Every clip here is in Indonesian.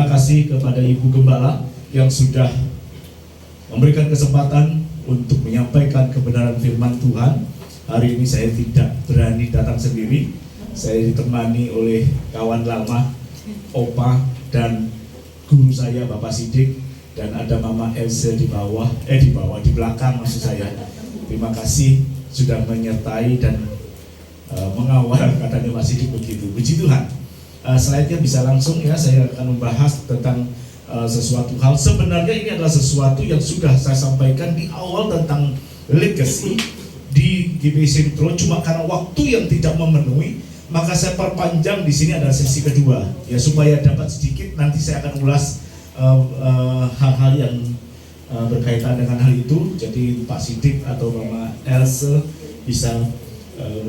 Terima kasih kepada Ibu Gembala yang sudah memberikan kesempatan untuk menyampaikan kebenaran firman Tuhan. Hari ini saya tidak berani datang sendiri. Saya ditemani oleh kawan lama, Opa, dan guru saya Bapak Sidik, dan ada Mama Else di belakang maksud saya. Terima kasih sudah menyertai dan mengawal, katanya Pak Sidik begitu. Puji Tuhan. Slide-nya bisa langsung ya, saya akan membahas tentang sesuatu hal. Sebenarnya ini adalah sesuatu yang sudah saya sampaikan di awal tentang legacy di GBC Intro, cuma karena waktu yang tidak memenuhi, maka saya perpanjang di sini adalah sesi kedua ya, supaya dapat sedikit nanti saya akan ulas hal-hal yang berkaitan dengan hal itu. Jadi Pak Sidik atau Mama Else bisa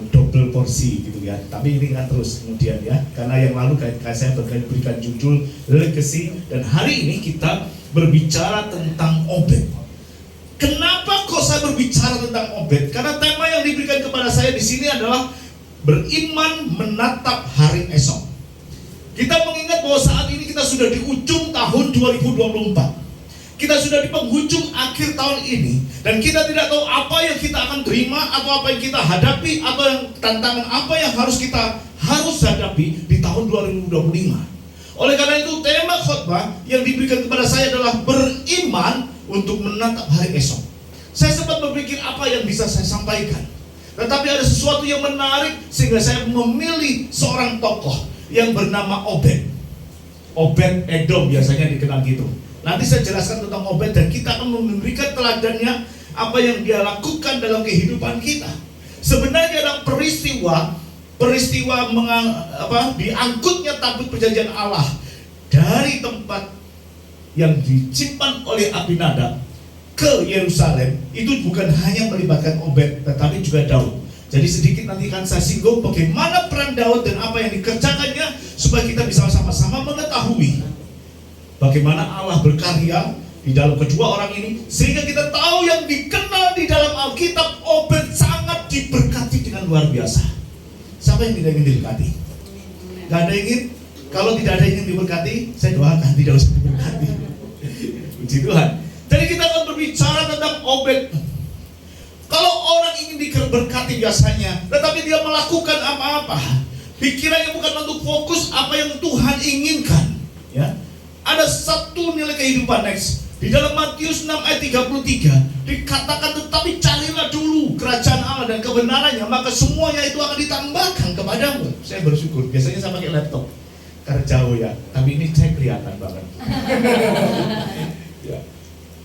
double porsi gitu ya. Tapi ini kan terus kemudian ya, karena yang lalu saya berikan judul legacy, dan hari ini kita berbicara tentang Obed. Kenapa kok saya berbicara tentang Obed? Karena tema yang diberikan kepada saya di sini adalah beriman menatap hari esok. Kita mengingat bahwa saat ini kita sudah di ujung tahun 2024. Kita sudah di penghujung akhir tahun ini, dan kita tidak tahu apa yang kita akan terima atau apa yang kita hadapi, atau yang tantangan apa yang kita harus hadapi di tahun 2025. Oleh karena itu tema khotbah yang diberikan kepada saya adalah beriman untuk menatap hari esok. Saya sempat berpikir apa yang bisa saya sampaikan, tetapi ada sesuatu yang menarik sehingga saya memilih seorang tokoh yang bernama Obed. Obed Edom biasanya dikenal gitu. Nanti saya jelaskan tentang Obed, dan kita akan memberikan teladannya apa yang dia lakukan dalam kehidupan kita. Sebenarnya dalam peristiwa diangkutnya tabut perjanjian Allah dari tempat yang disimpan oleh Abinadab ke Yerusalem, itu bukan hanya melibatkan Obed, tetapi juga Daud. Jadi sedikit nanti akan saya singgung bagaimana peran Daud dan apa yang dikerjakannya, supaya kita bisa sama-sama mengetahui bagaimana Allah berkarya di dalam kedua orang ini, sehingga kita tahu yang dikenal di dalam Alkitab, Obed sangat diberkati dengan luar biasa. Siapa yang tidak ingin diberkati? Gak ada yang ingin. Kalau tidak ada yang ingin diberkati, saya doakan tidak usah diberkati. Puji Tuhan. Jadi kita akan berbicara tentang Obed. Kalau orang ingin diberkati biasanya, tetapi dia melakukan apa-apa, pikirannya bukan untuk fokus apa yang Tuhan inginkan, ya. Ada satu nilai kehidupan next. Di dalam Matius 6 ayat 33 dikatakan, tetapi carilah dulu kerajaan Allah dan kebenarannya, maka semuanya itu akan ditambahkan kepadamu. Saya bersyukur, biasanya saya pakai laptop karena jauh ya, tapi ini saya kelihatan banget. Ya.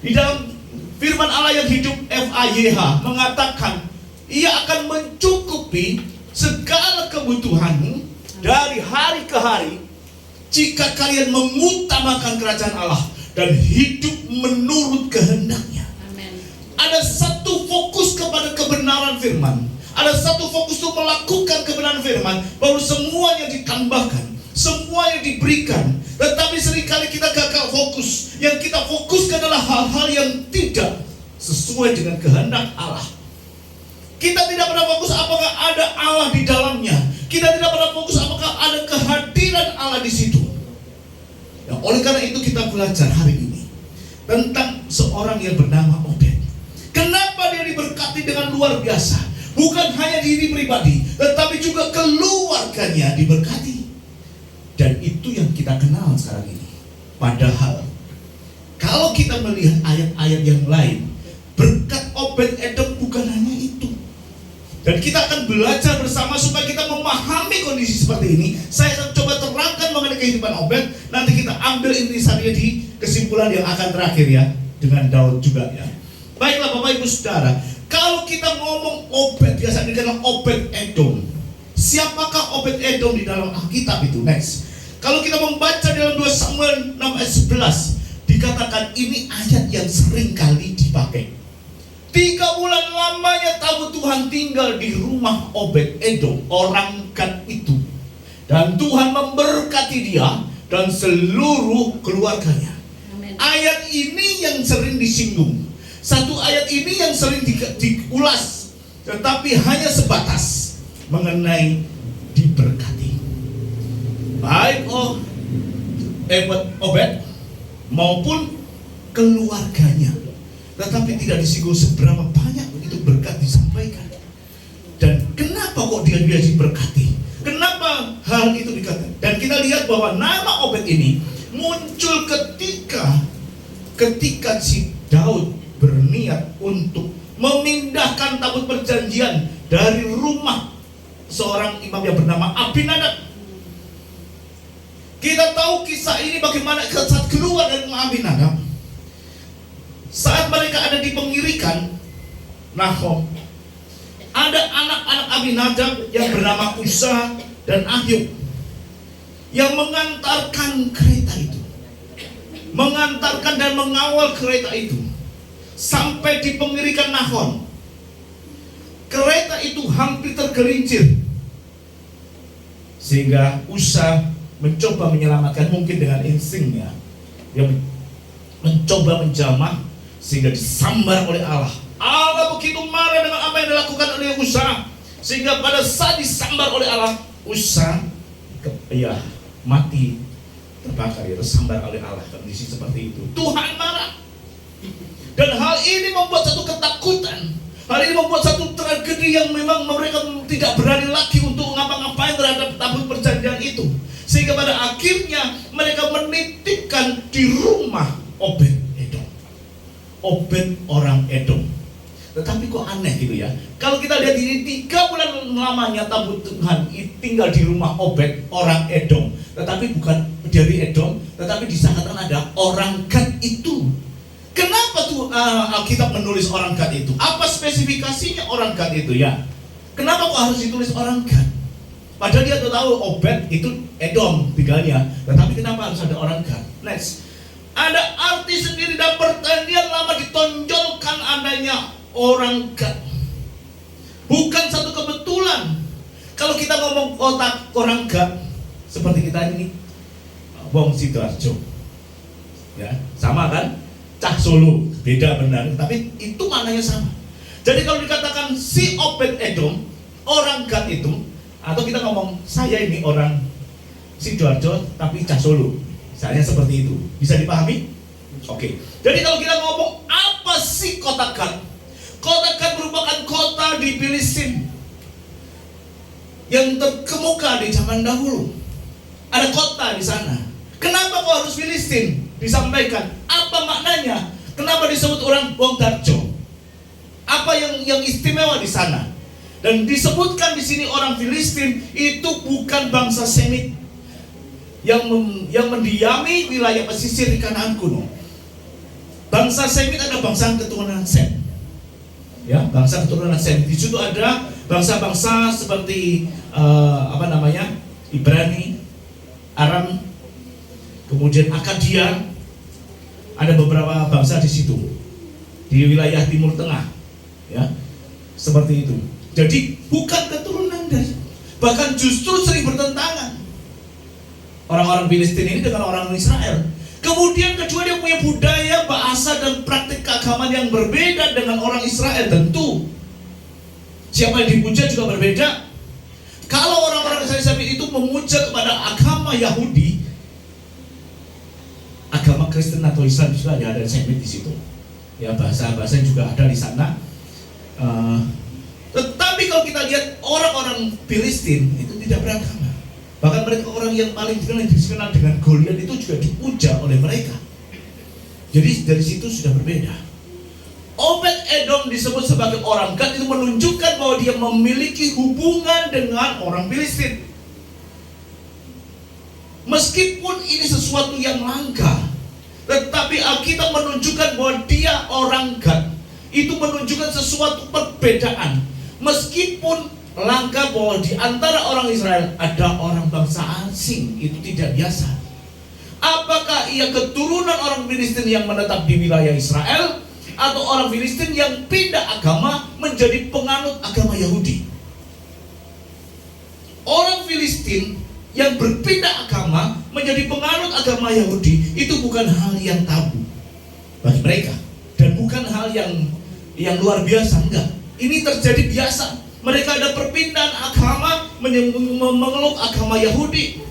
Di dalam firman Allah yang hidup FAYH mengatakan, ia akan mencukupi segala kebutuhanmu dari hari ke hari, jika kalian mengutamakan kerajaan Allah dan hidup menurut kehendaknya. Amen. Ada satu fokus kepada kebenaran firman. Ada satu fokus untuk melakukan kebenaran firman, baru semuanya ditambahkan, semuanya diberikan. Tetapi seringkali kita gagal fokus. Yang kita fokuskan adalah hal-hal yang tidak sesuai dengan kehendak Allah. Kita tidak pernah fokus apakah ada Allah di dalamnya. Kita tidak pernah fokus apakah ada kehadiran Allah di situ. Ya, oleh karena itu kita belajar hari ini tentang seorang yang bernama Obed. Kenapa dia diberkati dengan luar biasa? Bukan hanya diri pribadi, tetapi juga keluarganya diberkati. Dan itu yang kita kenal sekarang ini. Padahal kalau kita melihat ayat-ayat yang lain, berkat Obed Edom bukan hanya itu. Dan kita akan belajar bersama supaya kita memahami kondisi seperti ini. Saya akan coba terangkan mengenai kehidupan Obed. Nanti kita ambil intisarinya di kesimpulan yang akan terakhir ya, dengan Daud juga ya. Baiklah Bapak Ibu Saudara, kalau kita ngomong Obed, biasanya dikenal Obed Edom. Siapakah Obed Edom di dalam Alkitab itu? Next. Kalau kita membaca dalam 2 Samuel 6 ayat 11, dikatakan ini ayat yang sering kali dipakai. 3 bulan lamanya tabut Tuhan tinggal di rumah Obed Edom, orang Gad itu. Dan Tuhan memberkati dia dan seluruh keluarganya. Amen. Ayat ini yang sering disinggung. Satu ayat ini yang sering diulas, tetapi hanya sebatas mengenai diberkati. Baik Obed maupun keluarganya. Tetapi tidak disinggung seberapa banyak itu berkat disampaikan. Dan kenapa kok dia diberkati? Kenapa hal itu dikatakan? Dan kita lihat bahwa nama Obed ini muncul ketika si Daud berniat untuk memindahkan tabut perjanjian dari rumah seorang imam yang bernama Abinadab. Kita tahu kisah ini bagaimana saat keluar dari rumah Abinadab. Saat mereka ada di pengirikan Nahom, ada anak-anak Abinadab yang bernama Usa dan Ahyub yang mengantarkan kereta itu, mengantarkan dan mengawal kereta itu sampai di pengirikan Nahom. Kereta itu hampir tergelincir, sehingga Usa mencoba menyelamatkan, mungkin dengan instingnya dia mencoba menjamah, sehingga disambar oleh Allah. Allah begitu marah dengan apa yang dilakukan oleh Usa, sehingga pada saat disambar oleh Allah, Usa mati terbakar, tersambar oleh Allah. Kondisi seperti itu, Tuhan marah. Dan hal ini membuat satu ketakutan, hal ini membuat satu tragedi yang memang mereka tidak berani lagi untuk ngapa-ngapain terhadap tabut perjanjian itu. Sehingga pada akhirnya mereka menitipkan di rumah Obed Edom. Obed orang Edom. Tetapi kok aneh gitu ya. Kalau kita lihat ini 3 bulan lamanya tabut Tuhan tinggal di rumah Obed orang Edom. Tetapi bukan dari Edom, tetapi disangkakan ada orang Gad itu. Kenapa tuh Alkitab menulis orang Gad itu? Apa spesifikasinya orang Gad itu ya? Kenapa kok harus ditulis orang Gad? Padahal dia tahu Obed itu Edom tinggalnya. Tetapi kenapa harus ada orang Gad? Next. Ada arti sendiri dan pertanian lama ditonjolkan adanya orang Gad. Bukan satu kebetulan. Kalau kita ngomong kota orang Gad, seperti kita ini Wong Sidoarjo, ya sama kan? Cah Solo, beda benar, tapi itu maknanya sama. Jadi kalau dikatakan si Obed Edom orang Gad itu, atau kita ngomong saya ini orang Sidoarjo tapi Cah Solo, misalnya seperti itu, bisa dipahami? Oke. Jadi kalau kita ngomong apa sih kota Gad? Kota Gad merupakan kota di Filistin yang terkemuka di zaman dahulu. Ada kota di sana. Kenapa kok harus Filistin disampaikan? Apa maknanya? Kenapa disebut orang Wong Darjo? Apa yang istimewa di sana? Dan disebutkan di sini orang Filistin itu bukan bangsa Semit yang mendiami wilayah pesisir di Kanaan kuno. Bangsa Semit ada bangsa keturunan Sem. Ya, bangsa keturunan Sem. Di situ ada bangsa-bangsa seperti Ibrani, Aram, kemudian Akadia. Ada beberapa bangsa di situ di wilayah Timur Tengah, ya, seperti itu. Jadi bukan keturunan dari, bahkan justru sering bertentangan orang-orang Filistin ini dengan orang Israel. Kemudian kedua, dia punya budaya, bahasa dan praktik keagamaan yang berbeda dengan orang Israel. Tentu siapa yang dipuja juga berbeda. Kalau orang-orang Israel itu memuja kepada agama Yahudi, agama Kristen atau Islam juga ada Semit di situ. Ya, bahasa-bahasa juga ada di sana. Tetapi kalau kita lihat orang-orang Filistin itu tidak beragama. Bahkan mereka orang yang paling dikenal dengan Goliat itu juga dipuja oleh mereka. Jadi dari situ sudah berbeda. Obed Edom disebut sebagai orang Gad itu menunjukkan bahwa dia memiliki hubungan dengan orang Filistin. Meskipun ini sesuatu yang langka, tetapi Alkitab menunjukkan bahwa dia orang Gad. Itu menunjukkan sesuatu perbedaan. Meskipun langka bahwa di antara orang Israel ada orang bangsa asing, itu tidak biasa. Apakah ia keturunan orang Filistin yang menetap di wilayah Israel, atau orang Filistin yang pindah agama menjadi penganut agama Yahudi? Orang Filistin yang berpindah agama menjadi penganut agama Yahudi itu bukan hal yang tabu bagi mereka, dan bukan hal yang luar biasa, enggak. Ini terjadi biasa. Mereka ada perpindahan agama, memeluk agama Yahudi.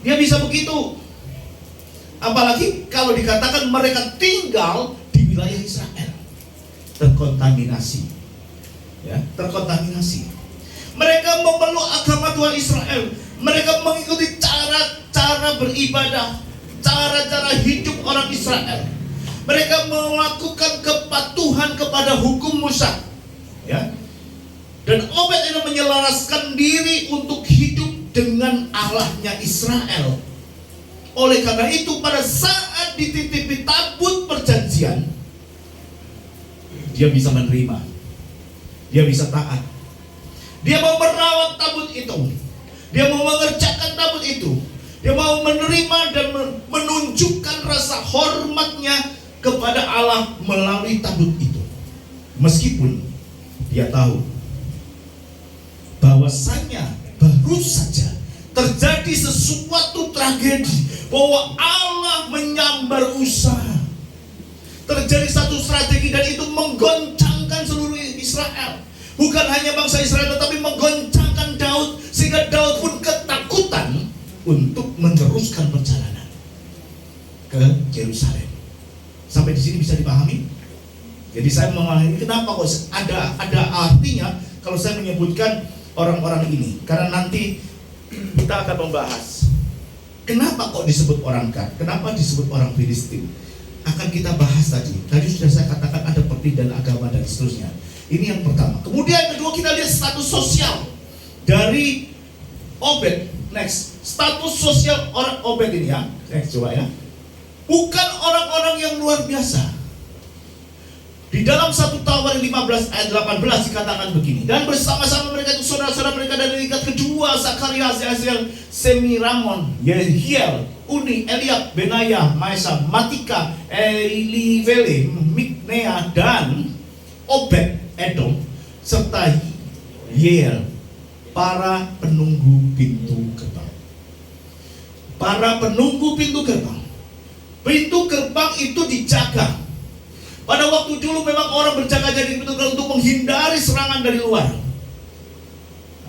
Dia bisa begitu. Apalagi kalau dikatakan mereka tinggal di wilayah Israel, terkontaminasi, ya, terkontaminasi. Mereka memeluk agama Tuhan Israel. Mereka mengikuti cara beribadah, cara-cara hidup orang Israel. Mereka melakukan kepatuhan kepada hukum Musa, ya. Dan Obed-Edom menyelaraskan diri untuk hidup dengan Allahnya Israel. Oleh karena itu, pada saat dititipi tabut perjanjian, dia bisa menerima, dia bisa taat, dia mau merawat tabut itu, dia mau mengerjakan tabut itu, dia mau menerima dan menunjukkan rasa hormatnya kepada Allah melalui tabut itu. Meskipun dia tahu bahwasanya baru saja terjadi sesuatu tragedi, bahwa Allah menyambar usaha. Terjadi satu strategi dan itu menggoncangkan seluruh Israel. Bukan hanya bangsa Israel, tetapi menggoncangkan Daud, sehingga Daud pun ketakutan untuk meneruskan perjalanan ke Yerusalem. Sampai di sini bisa dipahami? Jadi saya memahami kenapa kok ada artinya kalau saya menyebutkan orang-orang ini, karena nanti kita akan membahas kenapa kok disebut orang Gad, kenapa disebut orang Filistin. Akan kita bahas tadi. Tadi sudah saya katakan ada perbedaan agama dan seterusnya. Ini yang pertama. Kemudian kedua, kita lihat status sosial dari Obed. Next, status sosial orang Obed ini ya. Next, coba ya. Bukan orang-orang yang luar biasa. Di dalam 1 Tawarin 15 ayat 18 dikatakan begini. Dan bersama-sama mereka itu saudara-saudara mereka dari tingkat kedua, Zakarias, Yaziel, Semiramon, Yehiel, Uni, Eliab, Benaya, Maesa, Matika, Elivele, Miknea, dan Obed-Edom, serta Yeiel, para penunggu pintu gerbang. Para penunggu pintu gerbang. Pintu gerbang itu dijaga. Pada waktu dulu memang orang berjaga-jaga di pintu gerbang untuk menghindari serangan dari luar.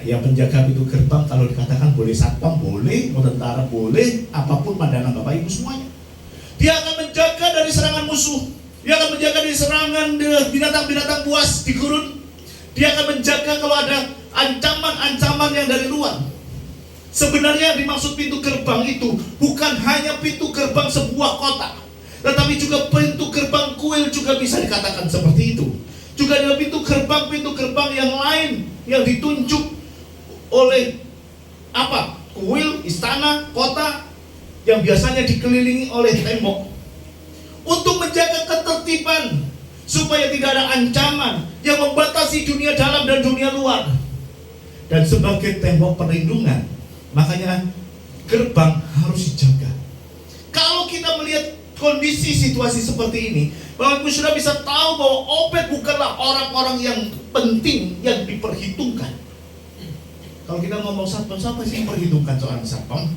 Yang penjaga pintu gerbang kalau dikatakan boleh satpam, boleh, mau tentara boleh, apapun pandangan Bapak Ibu semuanya. Dia akan menjaga dari serangan musuh. Dia akan menjaga dari serangan binatang-binatang buas di gurun. Dia akan menjaga kalau ada ancaman-ancaman yang dari luar. Sebenarnya yang dimaksud pintu gerbang itu bukan hanya pintu gerbang sebuah kota, tetapi juga pintu gerbang kuil juga bisa dikatakan seperti itu. Juga ada pintu gerbang yang lain yang ditunjuk oleh apa? Kuil, istana, kota yang biasanya dikelilingi oleh tembok untuk menjaga ketertiban supaya tidak ada ancaman yang membatasi dunia dalam dan dunia luar. Dan sebagai tembok perlindungan, makanya gerbang harus dijaga. Kalau kita melihat kondisi situasi seperti ini, Bapak Ibu sudah bisa tahu bahwa Obed bukanlah orang-orang yang penting yang diperhitungkan. Kalau kita ngomong satpam, siapa sih yang perhitungkan seorang satpam?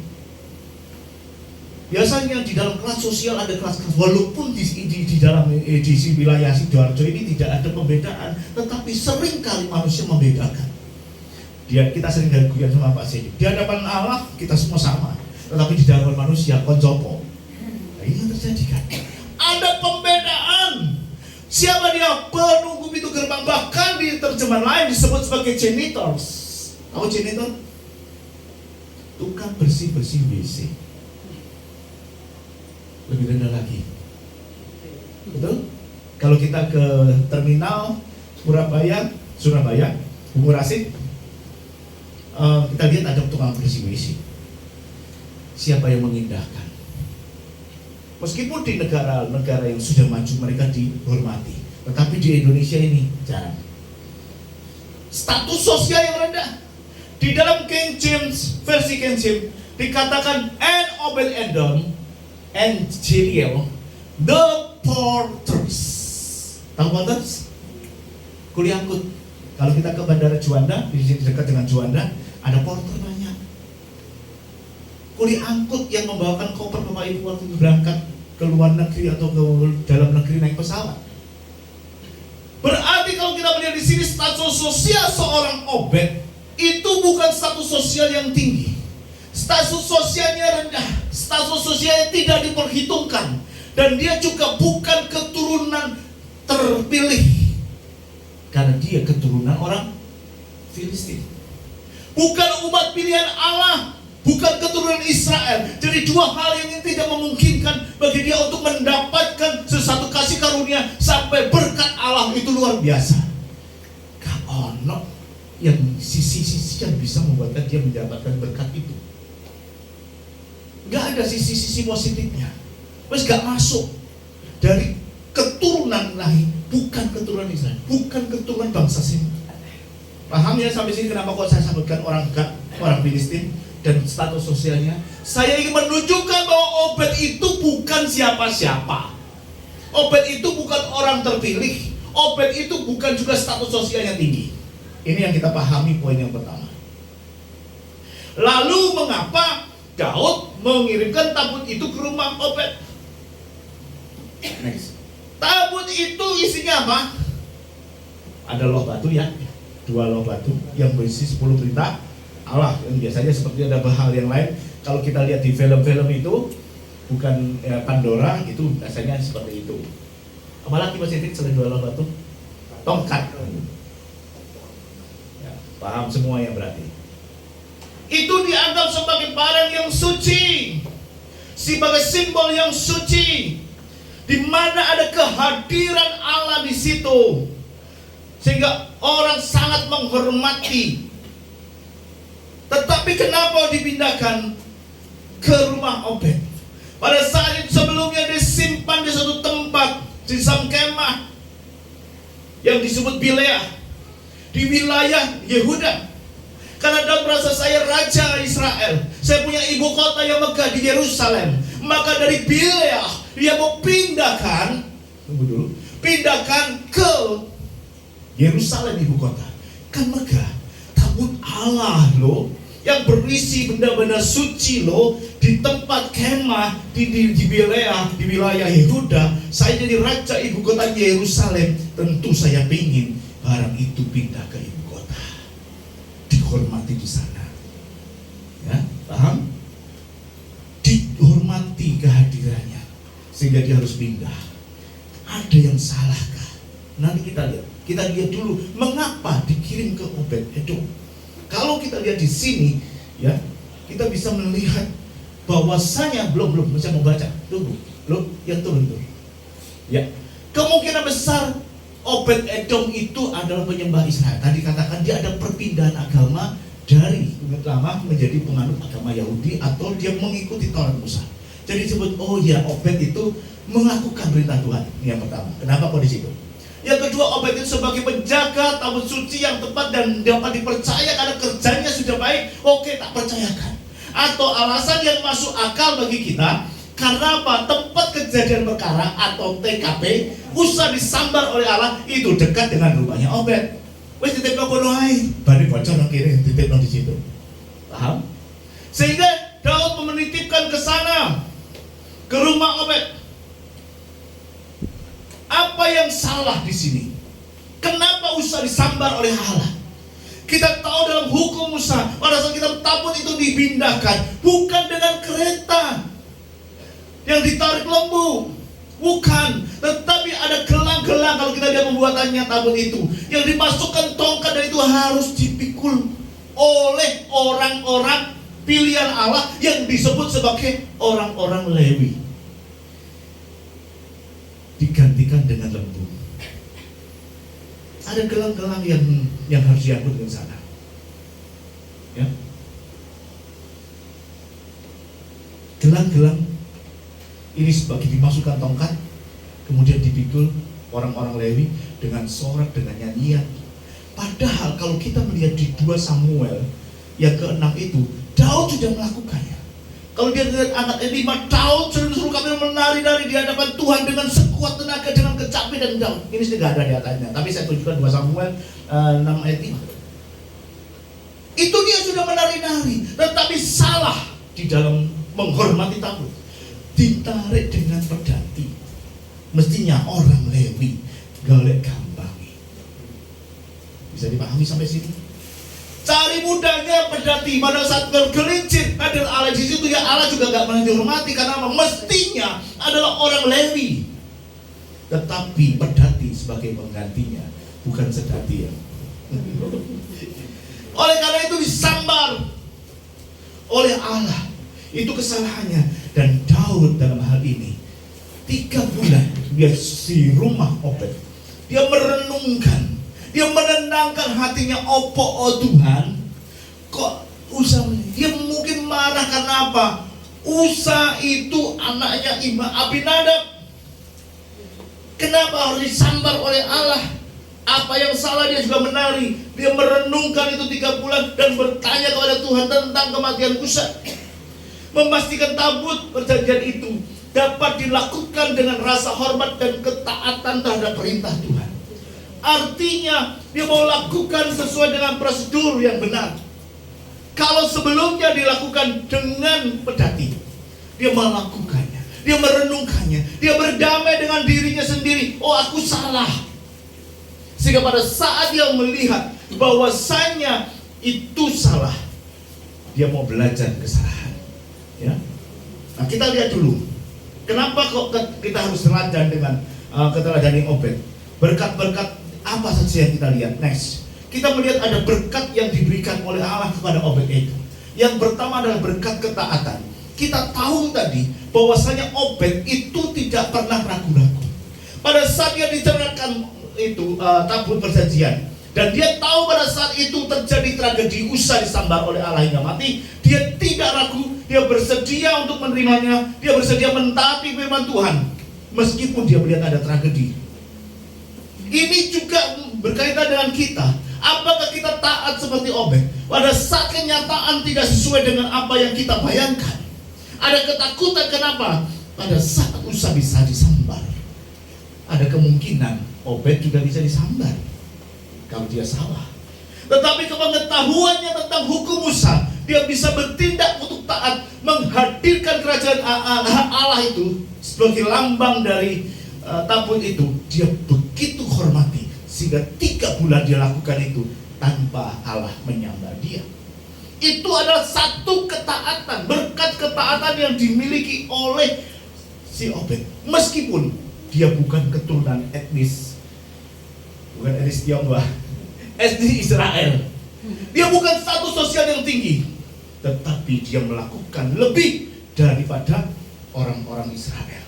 Biasanya di dalam kelas sosial ada kelas-kelas, walaupun di dalam wilayah Sidoarjo ini tidak ada pembedaan, tetapi sering kali manusia membedakan. Kita sering guyon sama Pak Sedi. Di hadapan Allah kita semua sama, tetapi di hadapan manusia koncopo. Ini yang terjadi kan? Ada pembedaan. Siapa dia? Penunggu pintu gerbang. Bahkan di terjemahan lain disebut sebagai janitors. Tahu janitor? Tukang bersih-bersih WC. Lebih rendah lagi. Betul? Kalau kita ke terminal Surabaya, Bumur Asik, kita lihat ada tukang bersih WC. Siapa yang mengindahkan? Meskipun di negara-negara yang sudah maju mereka dihormati, tetapi di Indonesia ini jarang. Status sosial yang rendah. Di dalam King James, versi King James dikatakan and Obed-Edom and Jeriel the porters. Tahu porters? Kuli angkut. Kalau kita ke Bandara Juanda, di sini dekat dengan Juanda, ada porter banyak. Kuli angkut yang membawakan koper Bapak Ibu waktu berangkat ke luar negeri atau ke dalam negeri naik pesawat. Berarti kalau kita melihat di sini status sosial seorang Obed itu bukan status sosial yang tinggi. status sosialnya rendah, status sosialnya tidak diperhitungkan, dan dia juga bukan keturunan terpilih karena dia keturunan orang Filistin, bukan umat pilihan Allah, bukan keturunan Israel. Jadi dua hal yang tidak memungkinkan bagi dia untuk mendapatkan sesuatu kasih karunia sampai berkat Allah itu luar biasa. Gak ono yang sisi-sisi yang bisa membuatkan dia mendapatkan berkat itu. Gak ada sisi-sisi positifnya. Wes gak masuk dari keturunan lain, bukan keturunan Israel, bukan keturunan bangsa sini. Paham ya sampai sini kenapa kok saya sebutkan orang Filistin dan status sosialnya? Saya ingin menunjukkan bahwa Obed itu bukan siapa-siapa. Obed itu bukan orang terpilih. Obed itu bukan juga status sosialnya tinggi. Ini yang kita pahami poin yang pertama. Lalu mengapa Daud mengirimkan tabut itu ke rumah Obed? Next. Tabut itu isinya apa? Ada loh batu ya, 2 loh batu yang berisi 10 perintah Allah. Yang biasanya seperti ada hal yang lain. Kalau kita lihat di film-film itu, bukan Pandora, itu biasanya seperti itu. Apalagi Mas Edik selain 2 loh batu? Tongkat. Ya, paham semua yang berarti. Itu dianggap sebagai barang yang suci, sebagai simbol yang suci, di mana ada kehadiran Allah di situ, sehingga orang sangat menghormati. Tetapi kenapa dipindahkan ke rumah Obed? Pada saat itu sebelumnya disimpan di suatu tempat di dalam kemah yang disebut Bileah di wilayah Yehuda. Karena Daud merasa saya raja Israel, saya punya ibu kota yang megah di Yerusalem. Maka dari Bileah dia mau pindahkan, tunggu dulu, pindahkan ke Yerusalem ibu kota. Kan megah, tabut Allah loh, yang berisi benda-benda suci loh, di tempat kemah di Bileah, di wilayah Yehuda. Saya jadi raja ibu kota Yerusalem, tentu saya ingin barang itu pindah ke ibu kota, dihormati di sana. Ya, paham? Dihormati kehadirannya, sehingga dia harus pindah. Ada yang salahkah? Nanti kita lihat. Kita lihat dulu mengapa dikirim ke Obed Edom. Kalau kita lihat di sini, ya, kita bisa melihat bahwasanya belum bisa membaca. Tunggu, lo yang turun. Ya, kemungkinan besar Obed Edom itu adalah penyembah Israel. Tadi katakan dia ada perpindahan agama dari umat lama menjadi penganut agama Yahudi, atau dia mengikuti Taurat Musa. Jadi disebut, oh ya, Obed itu melakukan perintah Tuhan. Ini yang pertama. Kenapa kok di situ? Yang kedua, Obed itu sebagai penjaga tabut suci yang tepat dan dapat dipercaya karena kerjanya sudah baik. Oke, tak percayakan. Atau alasan yang masuk akal bagi kita, karena apa? Tempat kejadian perkara atau TKP usah disambar oleh Allah itu dekat dengan rumahnya Obed. Wes titip lo kono ae, bari bocor nang kiri, titip lo di situ. Paham? Sehingga Daud menitipkan ke sana, ke rumah Obed. Apa yang salah di sini? Kenapa usah disambar oleh Allah? Kita tahu dalam hukum Musa, pada saat kita tabut itu dipindahkan bukan dengan kereta yang ditarik lembu, bukan, tetapi ada gelang-gelang. Kalau kita lihat pembuatannya tabut itu, yang dimasukkan tongkat, dan itu harus dipikul oleh orang-orang pilihan Allah yang disebut sebagai orang-orang Lewi. Digantikan dengan lembu. Ada gelang-gelang yang harus diangkut dengan sana. Ya. Gelang-gelang ini sebagai dimasukkan tongkat, kemudian dipikul orang-orang Lewi dengan sorak, dengan nyanyian. Padahal kalau kita melihat di 2 Samuel yang ke-6 itu, Daud sudah melakukannya. Kalau dia lihat anak 5, Daud suruh kami menari-nari di hadapan Tuhan dengan sekuat tenaga, dengan kecapi dan Daud. Ini tidak ada di atasnya, tapi saya tunjukkan 2 Samuel 6 ayat 5. Itu dia sudah menari-nari, tetapi salah di dalam menghormati tabut. Ditarik dengan pedati. Mestinya orang Lewi golek gambangi. Bisa dipahami sampai sini? Cari mudahnya pedati pada saat bergelincir hadir Allah di situ, ya Allah juga gak pernah dihormati karena apa? Mestinya adalah orang Lewi, tetapi pedati sebagai penggantinya, bukan sedati ya. Oleh karena itu disambar oleh Allah. Itu kesalahannya. Dan Daud dalam hal ini 3 bulan dia di rumah Obed, dia merenungkan, dia menenangkan hatinya. Oh Tuhan, kok Usa, dia mungkin marah karena apa? Usa itu anaknya Abinadab. Kenapa harus disambar oleh Allah? Apa yang salah? Dia juga menari. Dia merenungkan itu 3 bulan dan bertanya kepada Tuhan tentang kematian Usa, memastikan tabut perjanjian itu dapat dilakukan dengan rasa hormat dan ketaatan terhadap perintah Tuhan. Artinya dia mau lakukan sesuai dengan prosedur yang benar. Kalau sebelumnya dilakukan dengan pedati, dia melakukannya, dia merenungkannya, dia berdamai dengan dirinya sendiri. Oh, aku salah. Sehingga pada saat dia melihat bahwasanya itu salah, dia mau belajar kesalahan. Ya. Nah, kita lihat dulu, kenapa kok kita harus teladan dengan keteladanan Obed? Berkat-berkat apa saja yang kita lihat? Next, kita melihat ada berkat yang diberikan oleh Allah kepada Obed itu. Yang pertama adalah berkat ketaatan. Kita tahu tadi bahwasanya Obed itu tidak pernah ragu-ragu. Pada saat dia diceritakan itu tabut perjanjian, dan dia tahu pada saat itu terjadi tragedi, Usa disambar oleh Allah hingga mati, dia tidak ragu, dia bersedia untuk menerimanya, dia bersedia mentaati firman Tuhan meskipun dia melihat ada tragedi. Ini juga berkaitan dengan kita. Apakah kita taat seperti Obed pada saat kenyataan tidak sesuai dengan apa yang kita bayangkan? Ada ketakutan, kenapa? Pada saat Usa bisa disambar, ada kemungkinan Obed juga bisa disambar kalau dia salah. Tetapi kepengetahuannya tentang hukum Usa, dia bisa bertindak untuk taat, menghadirkan kerajaan Allah itu sebagai lambang dari tabut itu. Dia begitu hormati sehingga 3 bulan dia lakukan itu tanpa Allah menyambar dia. Itu adalah satu ketaatan, berkat ketaatan yang dimiliki oleh si Obed. Meskipun dia bukan keturunan etnis, bukan etnis Tionghoa, etnis Israel, dia bukan status sosial yang tinggi, tetapi dia melakukan lebih daripada orang-orang Israel.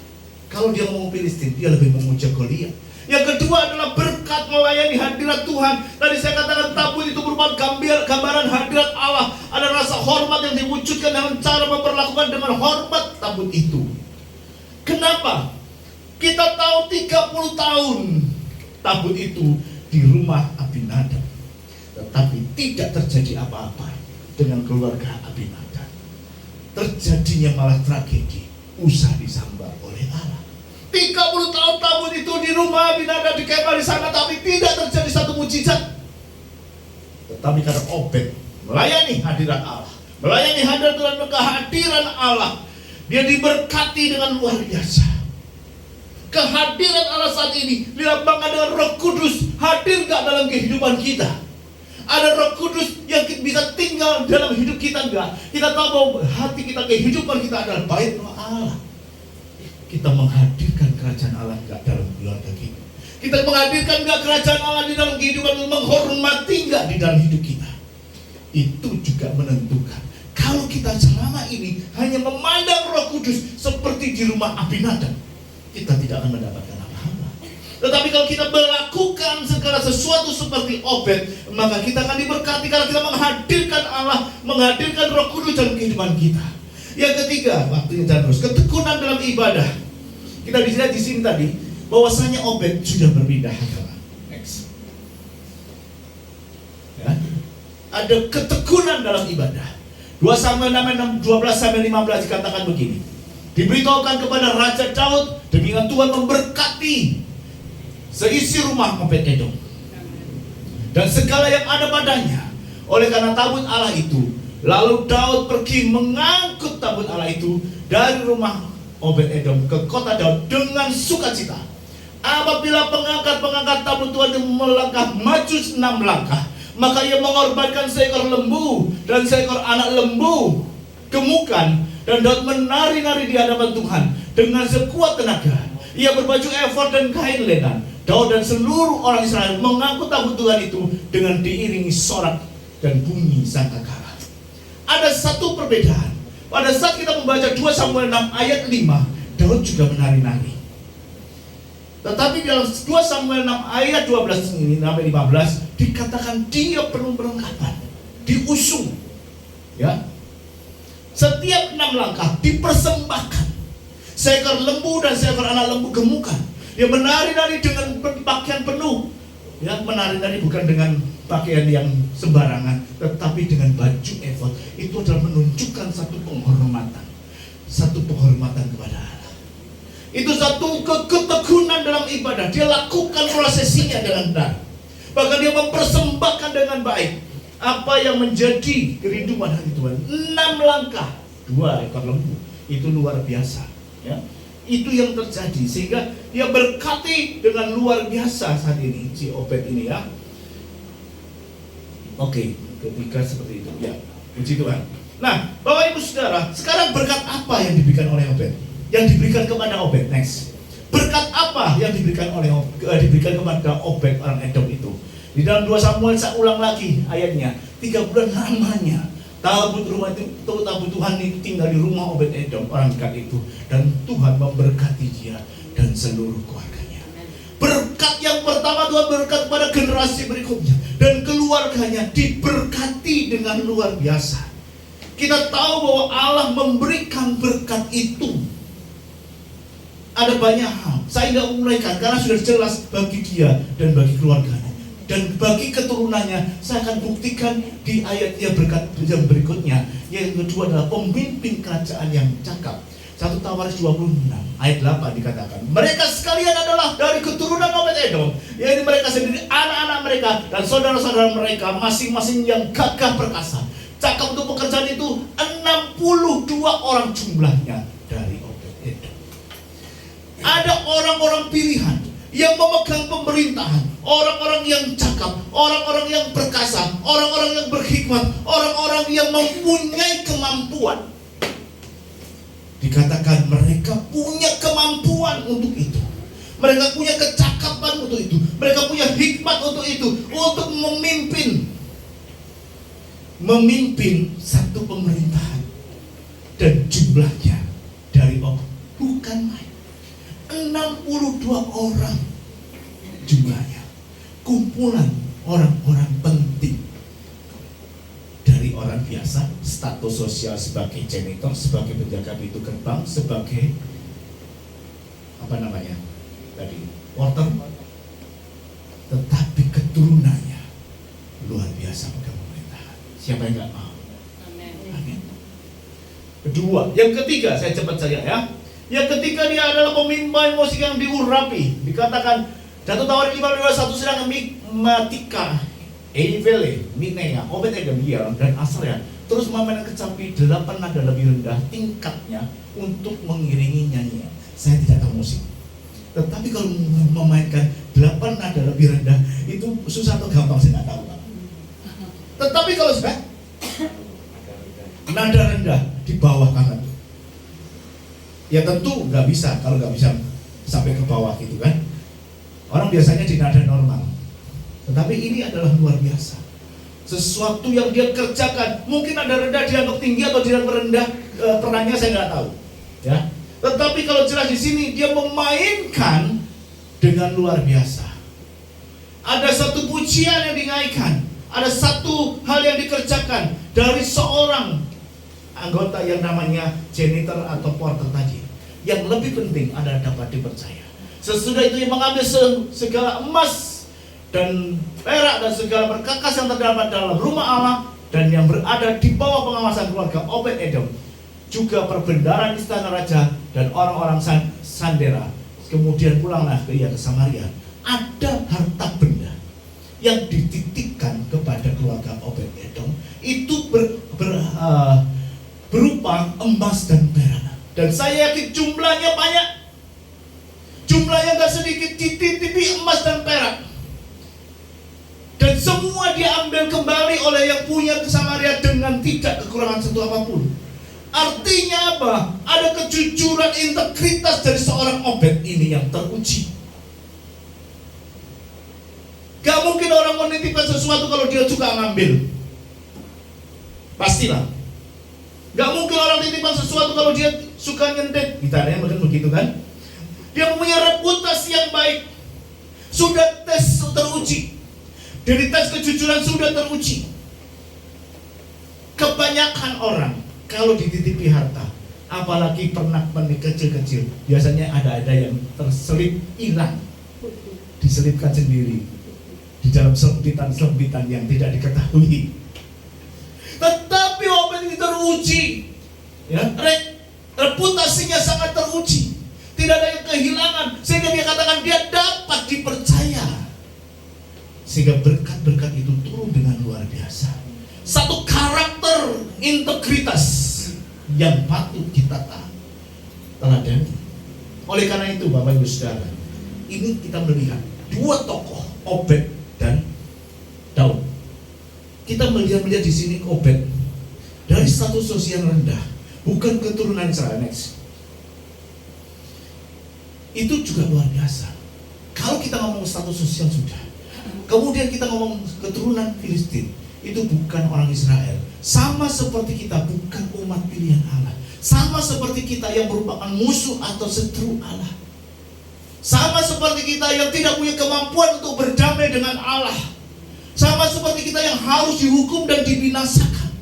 Kalau dia ngomong Filistin, dia lebih memuja Goliat. Yang kedua adalah berkat melayani hadirat Tuhan. Tadi saya katakan tabut itu merupakan gambaran hadirat Allah. Ada rasa hormat yang diwujudkan dengan cara memperlakukan dengan hormat tabut itu. Kenapa? Kita tahu 30 tahun tabut itu di rumah Abinadab, tetapi tidak terjadi apa-apa dengan keluarga Abinadab. Terjadinya malah tragedi, Usa disambar oleh Allah. 30 tahun tabut itu di rumah Abinadab, di kemah di sana, tapi tidak terjadi satu mujizat. Tetapi karena Obed melayani hadirat Allah, melayani hadirat Tuhan, kehadiran Allah, dia diberkati dengan luar biasa. Kehadiran Allah saat ini dilambangkan dengan Roh Kudus. Hadir gak dalam kehidupan kita? Ada Roh Kudus yang bisa tinggal dalam hidup kita enggak? Kita tahu bahwa hati kita, kehidupan kita adalah bait Allah. Kita menghadirkan kerajaan Allah enggak dalam keluarga kita? Kita menghadirkan enggak kerajaan Allah di dalam kehidupan, menghormati enggak di dalam hidup kita? Itu juga menentukan. Kalau kita selama ini hanya memandang Roh Kudus seperti di rumah Abinadab, kita tidak akan mendapatkan apa-apa. Tetapi kalau kita melakukan segala sesuatu seperti Obed, maka kita akan diberkati karena kita menghadirkan Allah, menghadirkan Roh Kudus dalam kehidupan kita. Yang ketiga, waktunya jalan terus, ketekunan dalam ibadah. Kita dilihat di sini tadi bahwasanya Obed sudah berpindah agama. Next. Ya. Ada ketekunan dalam ibadah. 2 Samuel 12 sampai 15 dikatakan begini. Diberitahukan kepada Raja Daud, demikian Tuhan memberkati seisi rumah Obed Edom dan segala yang ada padanya. Oleh karena tabut Allah itu, lalu Daud pergi mengangkut tabut Allah itu dari rumah Obed Edom ke kota Daud dengan sukacita. Apabila pengangkat tabut Tuhan itu melangkah maju 6 langkah, Maka ia mengorbankan seekor lembu dan seekor anak lembu gemukan, dan Daud menari-nari di hadapan Tuhan dengan sekuat tenaga. Ia berbaju efod dan kain lenan. Daud dan seluruh orang Israel mengangkut tabut Tuhan itu dengan diiringi sorak dan bunyi sangkakala. Ada satu perbedaan. Pada saat kita membaca 2 Samuel 6 ayat 5, Daud juga menari-nari. Tetapi dalam 2 Samuel 6 ayat 12 ini sampai 15 dikatakan dia penuh perlengkapan, diusung, ya. Setiap 6 langkah dipersembahkan seekor lembu dan seekor anak lembu gemukan. Dia menari-nari dengan pakaian penuh, ya, menari-nari bukan dengan pakaian yang sembarangan, tetapi dengan baju efod. Itu adalah menunjukkan satu penghormatan kepada Allah. Itu satu ketekunan dalam ibadah. Dia lakukan prosesinya dengan benar. Bahkan dia mempersembahkan dengan baik apa yang menjadi kerinduan hati Tuhan. 6 langkah, 2 ekor lembu. Itu luar biasa, ya. Itu yang terjadi, sehingga dia berkati dengan luar biasa saat ini, si Obed ini, ya. Oke, ketika seperti itu, ya, puji Tuhan. Nah, Bapak Ibu Saudara, sekarang berkat apa yang diberikan oleh Obed? Yang diberikan kepada Obed, next. Berkat apa yang diberikan kepada Obed orang Edom itu? Di dalam 2 Samuel saya ulang lagi ayatnya. 3 bulan lamanya tabut Tuhan itu tinggal di rumah Obed Edom orang Gad itu, dan Tuhan memberkati dia dan seluruh keluarganya. Berkat yang pertama, Tuhan berkat pada generasi berikutnya, dan keluarganya diberkati dengan luar biasa. Kita tahu bahwa Allah memberikan berkat itu. Ada banyak hal, saya tidak menguraikan karena sudah jelas bagi dia dan bagi keluarganya. Dan bagi keturunannya, saya akan buktikan di ayat yang berkat yang berikutnya. Yang kedua adalah pemimpin kerajaan yang cakap. 1 Tawaris 26 ayat 8 dikatakan, mereka sekalian adalah dari keturunan Obed Edom, yaitu mereka sendiri, anak-anak mereka dan saudara-saudara mereka masing-masing yang gagah perkasa. Cakap untuk pekerjaan itu 62 orang jumlahnya dari Obed Edom. Ada orang-orang pilihan yang memegang pemerintahan, orang-orang yang cakap, orang-orang yang perkasa, orang-orang yang berhikmat, orang-orang yang mempunyai kemampuan. Dikatakan mereka punya kemampuan untuk itu, mereka punya kecakapan untuk itu, mereka punya hikmat untuk itu, untuk memimpin satu pemerintahan. Dan jumlahnya dari bukan main, 62 orang jumlahnya, kumpulan orang-orang penting. Dari orang biasa, status sosial sebagai janitor, sebagai penjaga pintu gerbang, sebagai porter, tetapi keturunannya luar biasa pegang pemerintahan. Siapa yang nggak mau? Amin. Kedua, yang ketiga, saya cepat saja ya. Yang ketiga, dia adalah pemimpin musik yang diurapi. Dikatakan 1 Tawaris 15:1, sedang Matika, Eivele, Minea, Obed Edom, dan Asria terus memainkan kecapi 8 nada lebih rendah tingkatnya untuk mengiringi nyanyian. Saya tidak tahu musik, tetapi kalau memainkan 8 nada lebih rendah itu susah atau gampang saya tidak tahu, Pak. Tetapi kalau sudah nada rendah di bawah tangan, ya tentu nggak bisa. Kalau nggak bisa sampai ke bawah gitu kan, orang biasanya di nada normal. Tetapi ini adalah luar biasa, sesuatu yang dia kerjakan. Mungkin ada rendah dianggap tinggi atau dianggap rendah, perannya saya nggak tahu, ya. Tetapi kalau jelas di sini dia memainkan dengan luar biasa. Ada satu pujian yang dinaikkan, ada satu hal yang dikerjakan dari seorang anggota yang namanya janitor atau porter tadi. Yang lebih penting adalah dapat dipercaya. Sesudah itu yang mengambil segala emas dan perak dan segala perkakas yang terdapat dalam rumah Allah dan yang berada di bawah pengawasan keluarga Obed Edom, juga perbendaharaan istana raja dan orang-orang Sandera. Kemudian pulanglah ia ke Samaria. Ada harta benda yang dititipkan kepada keluarga Obed Edom itu berupa emas dan perak. Dan saya yakin jumlahnya banyak, jumlahnya gak sedikit, dititipi emas dan perak. Dan Dan semua diambil kembali oleh yang punya Samaria dengan tidak kekurangan satu apapun. Artinya apa? Ada kejujuran, integritas dari seorang Obed ini yang teruji. Gak mungkin orang menitipkan sesuatu kalau dia suka ngambil. Pastilah. Gak mungkin orang titipkan sesuatu kalau dia suka nyendet. Gitarnya mungkin begitu kan? Dia punya reputasi yang baik. Sudah tes teruji. Dari tes kejujuran sudah teruji. Kebanyakan orang kalau dititipi harta, apalagi pernak-pernik kecil-kecil, biasanya ada yang terselip hilang, diselipkan sendiri di dalam sempitan-sempitan yang tidak diketahui. Tetapi Obed ini teruji, ya, reputasinya sangat teruji, tidak ada yang kehilangan, sehingga dia katakan dia dapat dipercaya, sehingga berkat-berkat itu turun dengan luar biasa. Satu karakter integritas yang patut kita teladani. Oleh karena itu, Bapak Ibu Saudara, ini kita melihat dua tokoh, Obed dan Daud. Kita melihat di sini Obed dari status sosial rendah, bukan keturunan Israel. Next. Itu juga luar biasa. Kalau kita ngomong status sosial sudah, kemudian kita ngomong keturunan Filistin, itu bukan orang Israel. Sama seperti kita bukan umat pilihan Allah. Sama seperti kita yang merupakan musuh atau seteru Allah. Sama seperti kita yang tidak punya kemampuan untuk berdamai dengan Allah. Sama seperti kita yang harus dihukum dan dibinasakan.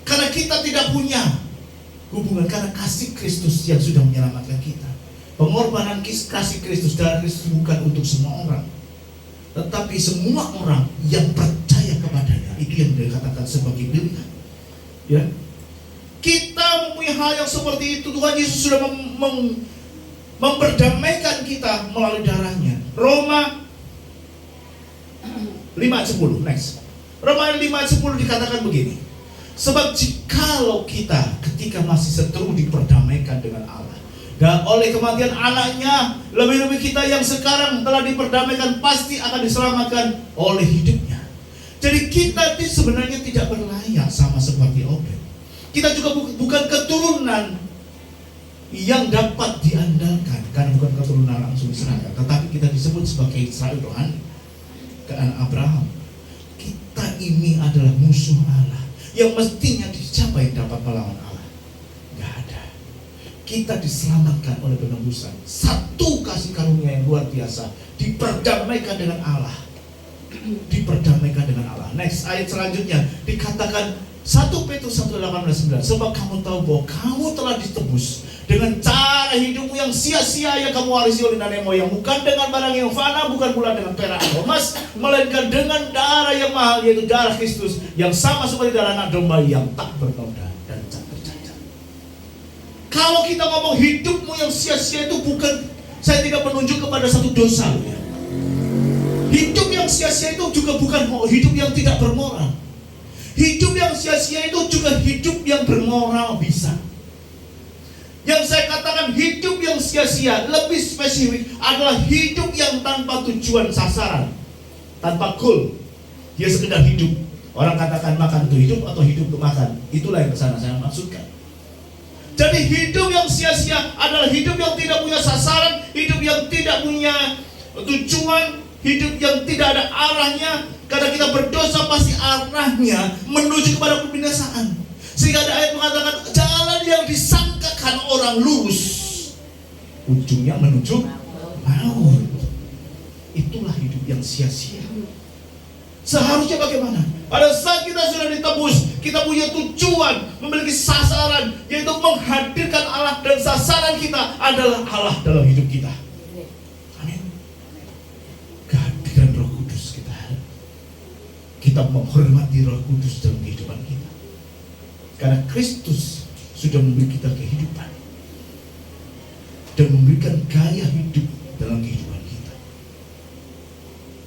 Karena kita tidak punya hubungan, karena kasih Kristus yang sudah menyelamatkan kita. Pengorbanan kasih Kristus, darah Kristus bukan untuk semua orang, tetapi semua orang yang percaya kepadanya. Itu yang dikatakan sebagai pilihan. Ya, kita mempunyai hal yang seperti itu. Tuhan Yesus sudah memperdamaikan kita melalui darahnya. Roma 5:10. Next. Roma 5:10 dikatakan begini. Sebab jikalau kita ketika masih seteru diperdamaikan dengan Allah, dan oleh kematian anaknya, lebih-lebih kita yang sekarang telah diperdamaikan pasti akan diselamatkan oleh hidupnya. Jadi kita sebenarnya tidak berlayak sama seperti Obed. Kita juga bukan keturunan yang dapat diandalkan, karena bukan keturunan langsung Israel, tetapi kita disebut sebagai Israel rohani, ke anak Abraham. Kita ini adalah musuh Allah, yang mestinya siapa yang dapat melawan Allah? Gak ada. Kita diselamatkan oleh penebusan, satu kasih karunia yang luar biasa, diperdamaikan dengan Allah. Diperdamaikan dengan Allah. Next, ayat selanjutnya dikatakan 1 Petrus 1:18-19. Sebab kamu tahu bahwa kamu telah ditebus dengan cara hidupmu yang sia-sia yang kamu warisi oleh nenek moyang, bukan dengan barang yang fana, bukan pula dengan perak atau emas, melainkan dengan darah yang mahal, yaitu darah Kristus, yang sama seperti darah anak domba yang tak bernoda dan tak bercacat. Kalau kita ngomong hidupmu yang sia-sia itu bukan, saya tidak menunjuk kepada satu dosa, ya. Hidup yang sia-sia itu juga bukan hidup yang tidak bermoral. Hidup yang sia-sia itu juga hidup yang bermoral bisa. Yang saya katakan hidup yang sia-sia lebih spesifik adalah hidup yang tanpa tujuan sasaran, tanpa goal. Dia sekedar hidup. Orang katakan makan untuk hidup atau hidup untuk makan. Itulah yang kesana saya maksudkan. Jadi hidup yang sia-sia adalah hidup yang tidak punya sasaran, hidup yang tidak punya tujuan, hidup yang tidak ada arahnya. Karena kita berdosa pasti arahnya menuju kepada kebinasaan. Sehingga ada ayat mengatakan jalan yang disangkakan orang lurus, ujungnya menuju maut. Itulah hidup yang sia-sia. Seharusnya bagaimana? Pada saat kita sudah ditebus, kita punya tujuan, memiliki sasaran, yaitu menghadirkan Allah, dan sasaran kita adalah Allah dalam hidup kita. Amin. Kehadiran Roh Kudus kita menghormati Roh Kudus dalam kehidupan kita, karena Kristus sudah memberi kita kehidupan dan memberikan gaya hidup dalam kehidupan kita.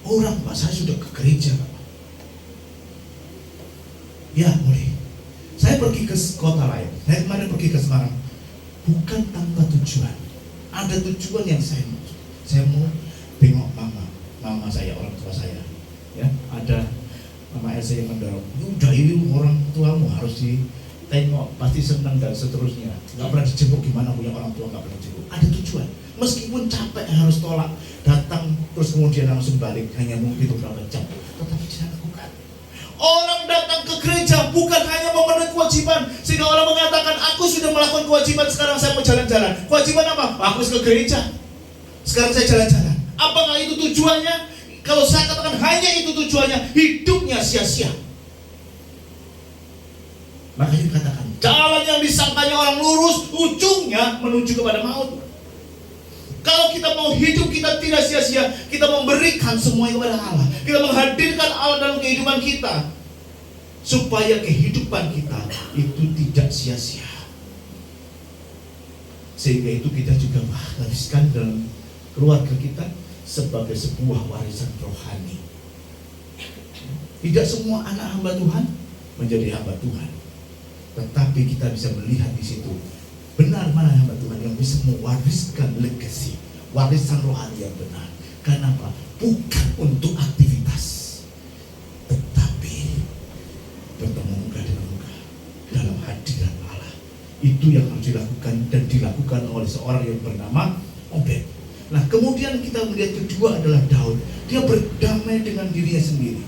Orang, Pak, saya sudah ke gereja, Pak. Ya, boleh. Saya pergi ke kota lain. Saya kemarin pergi ke Semarang, bukan tanpa tujuan. Ada tujuan yang saya mau tengok mama saya, orang tua saya. Ya, ada Mama Elsa yang mendorong, udah ini orang tuamu harus ditengok, pasti senang dan seterusnya. Nggak pernah dijenguk, gimana punya orang tua nggak pernah dijenguk. Ada tujuan, meskipun capek harus tolak, datang terus kemudian langsung balik, hanya mungkin beberapa jam, tetapi tidak lakukan. Orang datang ke gereja bukan hanya memenuhi kewajiban, sehingga orang mengatakan, aku sudah melakukan kewajiban, sekarang saya mau jalan-jalan. Kewajiban apa? Aku ke gereja, sekarang saya jalan-jalan. Apakah itu tujuannya? Kalau saya katakan hanya itu tujuannya, hidupnya sia-sia. Makanya dikatakan, jalan yang disangkanya orang lurus, ujungnya menuju kepada maut. Kalau kita mau hidup kita tidak sia-sia, kita memberikan semuanya kepada Allah. Kita menghadirkan Allah dalam kehidupan kita, supaya kehidupan kita itu tidak sia-sia. Sehingga itu kita juga wariskan dalam keluarga kita sebagai sebuah warisan rohani. Tidak semua anak hamba Tuhan menjadi hamba Tuhan, tetapi kita bisa melihat di situ benar mana hamba Tuhan yang bisa mewariskan legacy, warisan rohani yang benar. Kenapa? Bukan untuk aktivitas, tetapi bertemu muka dengan muka dalam hadirat Allah. Itu yang harus dilakukan dan dilakukan oleh seorang yang bernama Obed. Nah, kemudian kita melihat kedua adalah Daud. Dia berdamai dengan dirinya sendiri.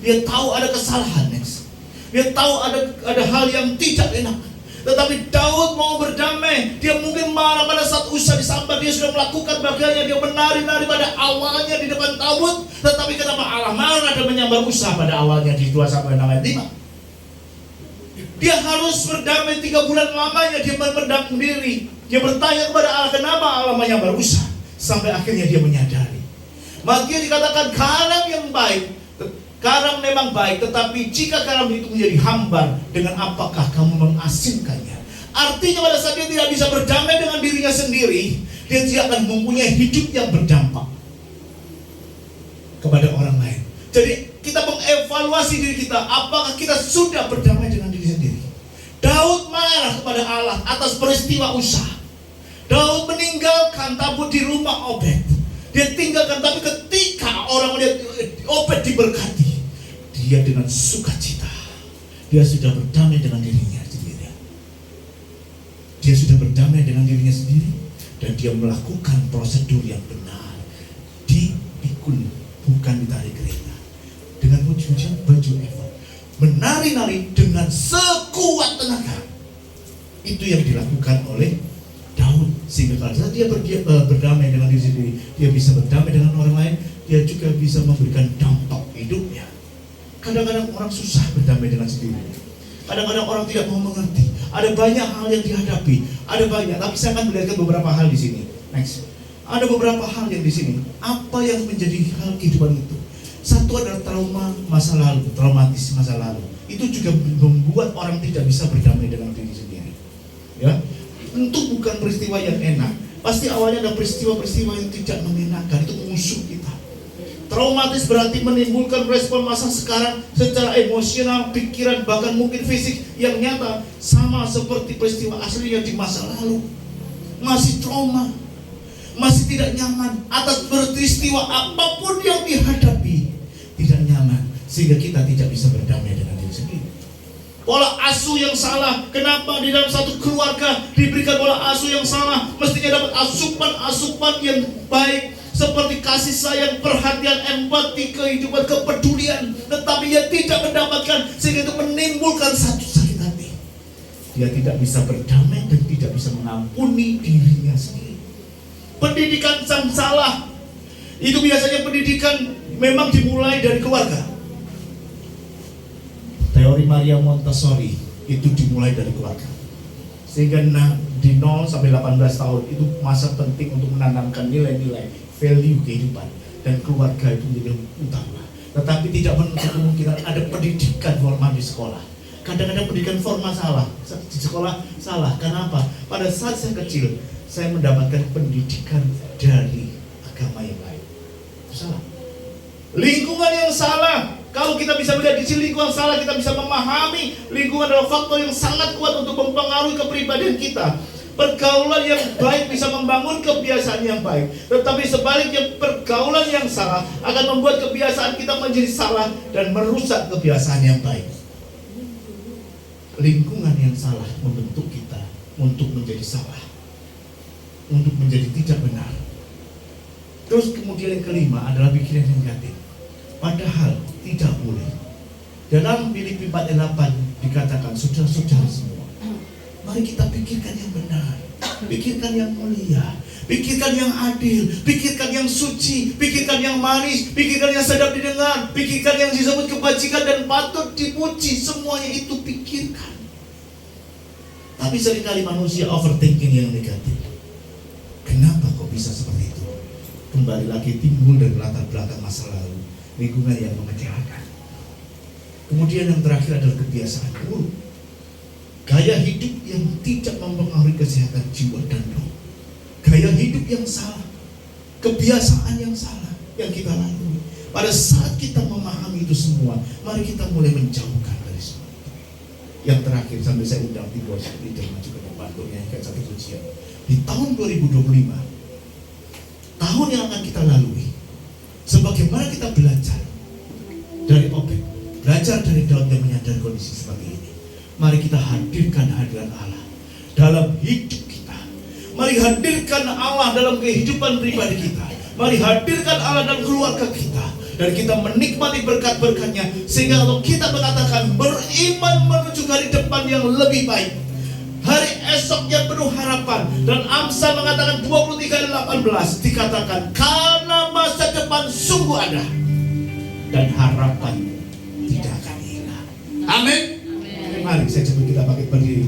Dia tahu ada kesalahan, next. Dia tahu ada hal yang tidak enak. Tetapi Daud mau berdamai. Dia mungkin marah pada saat Usa disambar. Dia sudah melakukan bagiannya. Dia menari-nari pada awalnya di depan tabut. Tetapi kenapa Allah marah dan menyambar Usa pada awalnya di 2 Samuel 6 ayat 5? Dia harus berdamai 3 bulan lamanya. Dia berpendam diri. Dia bertanya kepada Allah, kenapa Allah menyambar Usa? Sampai akhirnya dia menyadari. Makanya dikatakan garam yang baik, garam memang baik, tetapi jika garam itu menjadi hambar, dengan apakah kamu mengasinkannya? Artinya pada saat dia tidak bisa berdamai dengan dirinya sendiri, dia tidak akan mempunyai hidup yang berdampak kepada orang lain. Jadi kita mengevaluasi diri kita, apakah kita sudah berdamai dengan diri sendiri? Daud marah kepada Allah atas peristiwa Usa. Daud meninggalkan tabut di rumah Obed. Dia tinggalkan, tapi ketika orang melihat Obed diberkati, dia dengan sukacita. Dia sudah berdamai dengan dirinya sendiri. Dia sudah berdamai dengan dirinya sendiri, dan dia melakukan prosedur yang benar. Dipikul, bukan ditarik kereta. Dengan baju efod, menari-nari dengan sekuat tenaga. Itu yang dilakukan oleh Daud. Sehingga kalau dia berdamai dengan diri sendiri, dia bisa berdamai dengan orang lain, dia juga bisa memberikan dampak hidupnya. Kadang-kadang orang susah berdamai dengan sendiri. Kadang-kadang orang tidak mau mengerti. Ada banyak hal yang dihadapi, ada banyak. Tapi saya akan melihatkan beberapa hal di sini. Next. Ada beberapa hal yang di sini. Apa yang menjadi hal kehidupan itu? Satu adalah trauma masa lalu, traumatis masa lalu. Itu juga membuat orang tidak bisa berdamai dengan diri sendiri. Ya. Tentu bukan peristiwa yang enak. Pasti awalnya ada peristiwa-peristiwa yang tidak mengenakan. Itu musuh kita. Traumatis berarti menimbulkan respon masa sekarang secara emosional, pikiran, bahkan mungkin fisik yang nyata, sama seperti peristiwa aslinya di masa lalu. Masih trauma, masih tidak nyaman atas peristiwa apapun yang dihadapi. Tidak nyaman, sehingga kita tidak bisa berdamai dengan diri sendiri. Pola asuh yang salah. Kenapa di dalam satu keluarga diberikan pola asuh yang salah? Mestinya dapat asupan yang baik, seperti kasih sayang, perhatian, empati, kehidupan, kepedulian. Tetapi dia tidak mendapatkan, sehingga itu menimbulkan satu sakit hati. Dia tidak bisa berdamai dan tidak bisa mengampuni dirinya sendiri. Pendidikan yang salah. Itu biasanya pendidikan memang dimulai dari keluarga. Teori Maria Montessori itu dimulai dari keluarga. Sehingga di 0 sampai 18 tahun itu masa penting untuk menanamkan nilai-nilai, value kehidupan, dan keluarga itu menjadi utama. Tetapi tidak menutup kemungkinan ada pendidikan formal di sekolah. Kadang-kadang pendidikan formal salah, di sekolah salah. Kenapa? Pada saat saya kecil, saya mendapatkan pendidikan dari agama yang lain. Itu salah. Lingkungan yang salah. Kalau kita bisa melihat di sini lingkungan salah, kita bisa memahami lingkungan adalah faktor yang sangat kuat untuk mempengaruhi kepribadian kita. Pergaulan yang baik bisa membangun kebiasaan yang baik, tetapi sebaliknya pergaulan yang salah akan membuat kebiasaan kita menjadi salah dan merusak kebiasaan yang baik. Lingkungan yang salah membentuk kita untuk menjadi salah, untuk menjadi tidak benar. Terus kemudian yang kelima adalah pikiran yang negatif. Padahal tidak boleh. Dalam Filipi 4:8 dikatakan, saudara-saudara semua, mari kita pikirkan yang benar, pikirkan yang mulia, pikirkan yang adil, pikirkan yang suci, pikirkan yang manis, pikirkan yang sedap didengar, pikirkan yang disebut kebajikan dan patut dipuji. Semuanya itu pikirkan. Tapi seringkali manusia overthinking yang negatif. Kenapa kok bisa seperti itu? Kembali lagi timbul dari latar belakang masa lalu, lingkungan yang mengecewakan. Kemudian yang terakhir adalah kebiasaan buruk, gaya hidup yang tidak mempengaruhi kesehatan jiwa dan roh, gaya hidup yang salah, kebiasaan yang salah yang kita lalui. Pada saat kita memahami itu semua, mari kita mulai menjauhkan dari semua itu. Yang terakhir, sambil saya undang di bawah leader maju ke depan untuk nyanyikan satu pujian. Di tahun 2025, tahun yang akan kita lalui, sebagaimana kita belajar dari Obed, belajar dari Daud yang menyadari kondisi seperti ini, mari kita hadirkan hadirat Allah dalam hidup kita. Mari hadirkan Allah dalam kehidupan pribadi kita. Mari hadirkan Allah dalam keluarga kita. Dan kita menikmati berkat-berkatnya, sehingga kalau kita mengatakan beriman menuju hari depan yang lebih baik, hari esok yang penuh harapan. Dan Amsal mengatakan 23:18 dikatakan, karena masa depan sungguh ada dan harapan tidak akan hilang. Amin. Mari saya coba kita pakai berdiri.